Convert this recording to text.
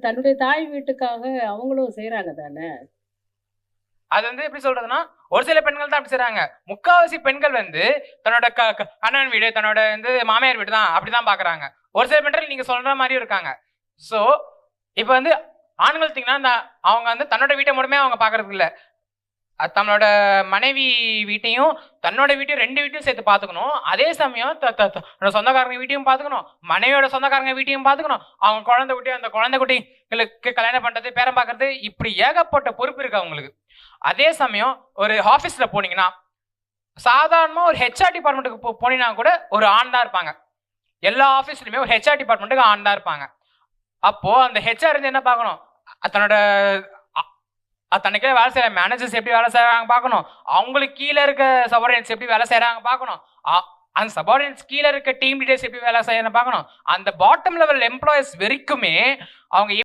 தன்னுடைய தாய் வீட்டுக்காக அவங்களும் செய்றாங்க தானே! அது வந்து எப்படி சொல்றதுன்னா, ஒரு சில பெண்கள் தான் அப்படி செய்றாங்க. முக்காவாசி பெண்கள் வந்து தன்னோட கணவன் வீடு, தன்னோட வந்து மாமியார் வீடு தான் அப்படிதான் பார்க்குறாங்க. ஒரு சில பெண்கள் நீங்க சொல்ற மாரியும் இருக்காங்க. சோ, இப்ப வந்து ஆண்கள் பார்த்தீங்கன்னா, அவங்க வந்து தன்னோட வீட்ட மட்டுமே அவங்க பார்க்கறது இல்ல. தன்னோட மனைவி வீட்டையும், தன்னோட வீட்டையும் 2 வீட்டையும் சேர்த்து பார்த்துக்கணும். அதே சமயம் தன்னோட சொந்தக்காரங்க வீட்டையும் பார்த்துக்கணும். மனைவியோட சொந்தக்காரங்க வீட்டையும் பார்த்துக்கணும். அவங்க குழந்தை குட்டி, அந்த குழந்தை குட்டிகளுக்கு கல்யாணம் பண்றது, பேரம் பார்க்கறது, இப்படி ஏகப்பட்ட பொறுப்பு இருக்கு அவங்களுக்கு. அதே சமயம் ஒரு ஆபீஸ்ல போனீங்கன்னா, சாதாரணமா ஒரு ஹெச்ஆர் டிபார்ட்மெண்ட்டுக்கு போனீங்கன்னா கூட ஒரு ஆண் தான் இருப்பாங்க. எல்லா ஆபீஸ்லயுமே ஒரு ஹெச்ஆர் டிபார்ட்மெண்ட்டுக்கு ஆண் தான் இருப்பாங்க. அப்போ அந்த ஹெச்ஆர் வந்து என்ன பார்க்கணும்? தன்னோட தனக்கே வேலை செய்யற மேனேஜர்ஸ் எப்படி வேலை செய்யறாங்க பார்க்கணும். அவங்களுக்கு கீழே இருக்க சபார்டினேட்ஸ் எப்படி வேலை செய்யறாங்க பார்க்கணும். அந்த சபார்டினேட்ஸ் கீழே இருக்க டீம் லீடர்ஸ் எப்படி வேலை செய்யறாங்க பார்க்கணும். அந்த பாட்டம் லெவல் எம்ப்ளாயிஸ் வரைக்குமே அவங்க